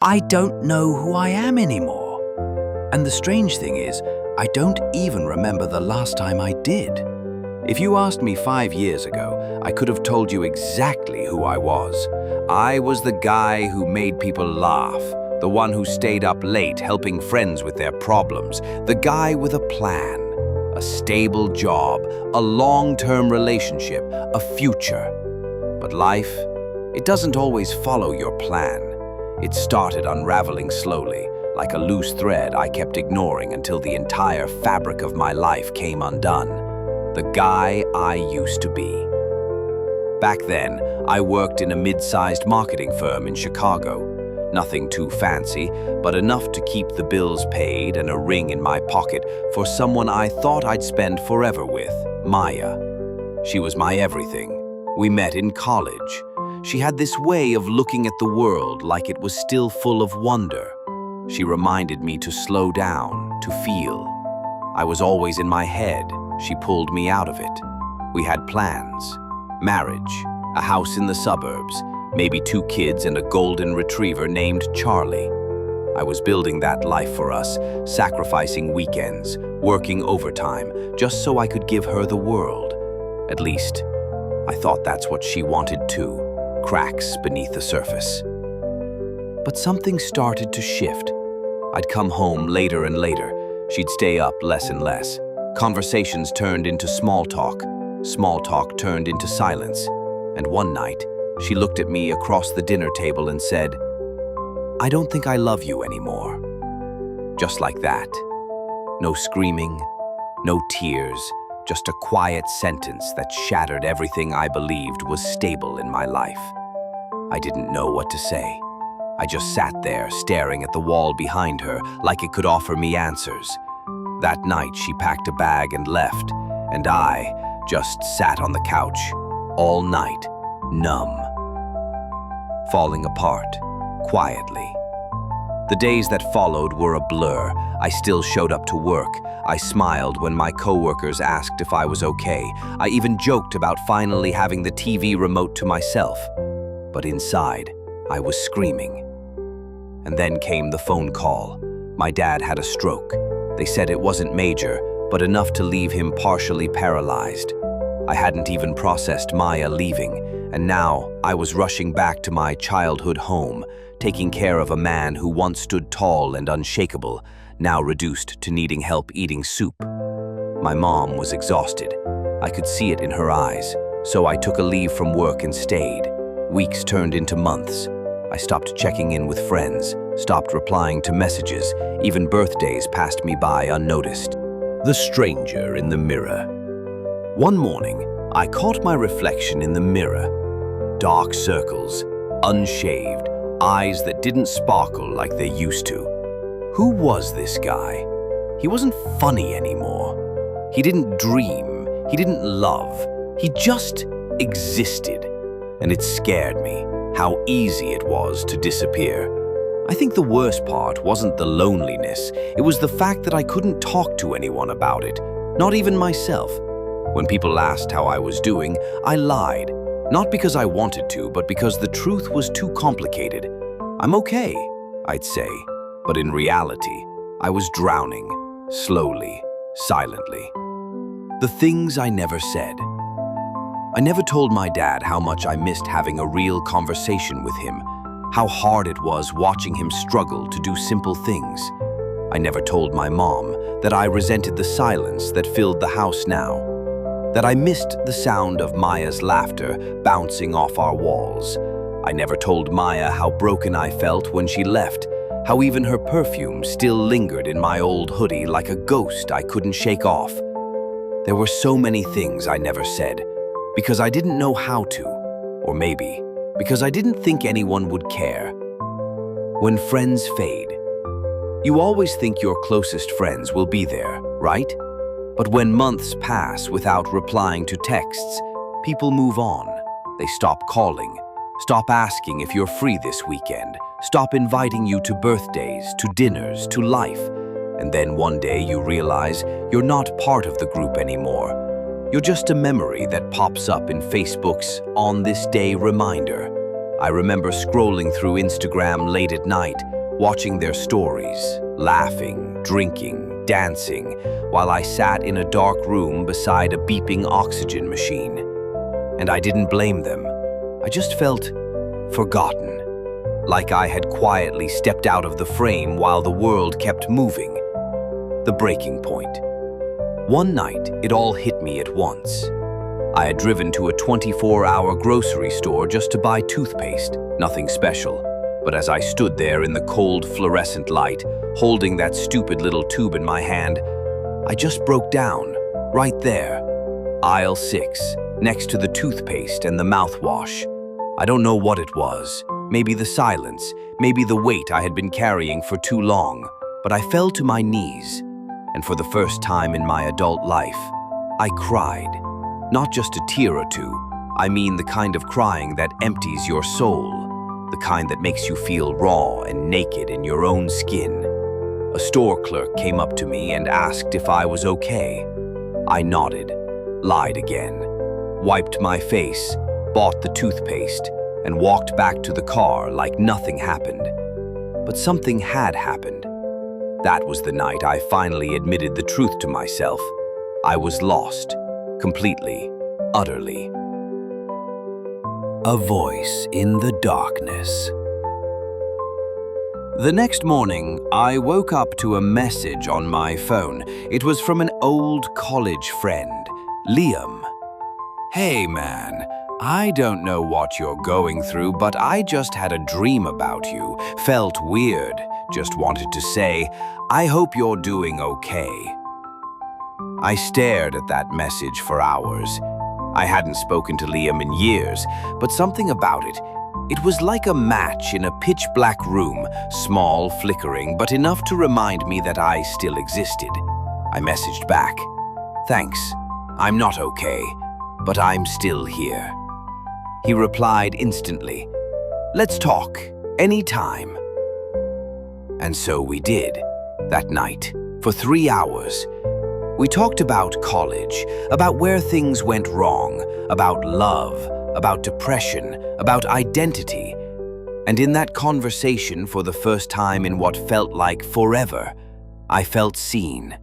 I don't know who I am anymore. And the strange thing is, I don't even remember the last time I did. If you asked me 5 years ago, I could have told you exactly who I was. I was the guy who made people laugh, the one who stayed up late helping friends with their problems, the guy with a plan, a stable job, a long-term relationship, a future. But life, it doesn't always follow your plan. It started unraveling slowly, like a loose thread I kept ignoring until the entire fabric of my life came undone. The guy I used to be. Back then, I worked in a mid-sized marketing firm in Chicago. Nothing too fancy, but enough to keep the bills paid and a ring in my pocket for someone I thought I'd spend forever with, Maya. She was my everything. We met in college. She had this way of looking at the world like it was still full of wonder. She reminded me to slow down, to feel. I was always in my head. She pulled me out of it. We had plans. Marriage, a house in the suburbs, maybe 2 kids and a golden retriever named Charlie. I was building that life for us, sacrificing weekends, working overtime, just so I could give her the world. At least, I thought that's what she wanted too. Cracks beneath the surface. But something started to shift. I'd come home later and later. She'd stay up less and less. Conversations turned into small talk. Small talk turned into silence. And one night, she looked at me across the dinner table and said, "I don't think I love you anymore." Just like that. No screaming, no tears, just a quiet sentence that shattered everything I believed was stable in my life. I didn't know what to say. I just sat there staring at the wall behind her like it could offer me answers. That night she packed a bag and left, and I just sat on the couch all night, numb. Falling apart, quietly. The days that followed were a blur. I still showed up to work. I smiled when my coworkers asked if I was okay. I even joked about finally having the TV remote to myself. But inside, I was screaming. And then came the phone call. My dad had a stroke. They said it wasn't major, but enough to leave him partially paralyzed. I hadn't even processed Maya leaving, and now I was rushing back to my childhood home, taking care of a man who once stood tall and unshakable, now reduced to needing help eating soup. My mom was exhausted. I could see it in her eyes, so I took a leave from work and stayed. Weeks turned into months. I stopped checking in with friends, stopped replying to messages, even birthdays passed me by unnoticed. The stranger in the mirror. One morning, I caught my reflection in the mirror. Dark circles, unshaved, eyes that didn't sparkle like they used to. Who was this guy? He wasn't funny anymore. He didn't dream. He didn't love. He just existed. And it scared me, how easy it was to disappear. I think the worst part wasn't the loneliness. It was the fact that I couldn't talk to anyone about it, not even myself. When people asked how I was doing, I lied. Not because I wanted to, but because the truth was too complicated. I'm okay, I'd say. But in reality, I was drowning, slowly, silently. The things I never said. I never told my dad how much I missed having a real conversation with him, how hard it was watching him struggle to do simple things. I never told my mom that I resented the silence that filled the house now, that I missed the sound of Maya's laughter bouncing off our walls. I never told Maya how broken I felt when she left, how even her perfume still lingered in my old hoodie like a ghost I couldn't shake off. There were so many things I never said, because I didn't know how to, or maybe because I didn't think anyone would care. When friends fade, you always think your closest friends will be there, right? But when months pass without replying to texts, people move on. They stop calling, stop asking if you're free this weekend, stop inviting you to birthdays, to dinners, to life. And then one day you realize you're not part of the group anymore. You're just a memory that pops up in Facebook's On This Day reminder. I remember scrolling through Instagram late at night, watching their stories, laughing, drinking, dancing, while I sat in a dark room beside a beeping oxygen machine. And I didn't blame them. I just felt forgotten, like I had quietly stepped out of the frame while the world kept moving. The breaking point. One night, it all hit me at once. I had driven to a 24-hour grocery store just to buy toothpaste, nothing special. But as I stood there in the cold fluorescent light, holding that stupid little tube in my hand, I just broke down, right there. Aisle 6, next to the toothpaste and the mouthwash. I don't know what it was. Maybe the silence, maybe the weight I had been carrying for too long. But I fell to my knees, and for the first time in my adult life, I cried. Not just a tear or two, I mean the kind of crying that empties your soul, the kind that makes you feel raw and naked in your own skin. A store clerk came up to me and asked if I was okay. I nodded, lied again, wiped my face, bought the toothpaste, and walked back to the car like nothing happened. But something had happened. That was the night I finally admitted the truth to myself. I was lost, completely, utterly. A voice in the darkness. The next morning, I woke up to a message on my phone. It was from an old college friend, Liam. "Hey man, I don't know what you're going through, but I just had a dream about you. Felt weird. Just wanted to say, I hope you're doing okay." I stared at that message for hours. I hadn't spoken to Liam in years, but something about it. It was like a match in a pitch-black room, small, flickering, but enough to remind me that I still existed. I messaged back, "Thanks, I'm not okay, but I'm still here." He replied instantly, "Let's talk, anytime." And so we did, that night, for 3 hours. We talked about college, about where things went wrong, about love, about depression, about identity. And in that conversation, for the first time in what felt like forever, I felt seen.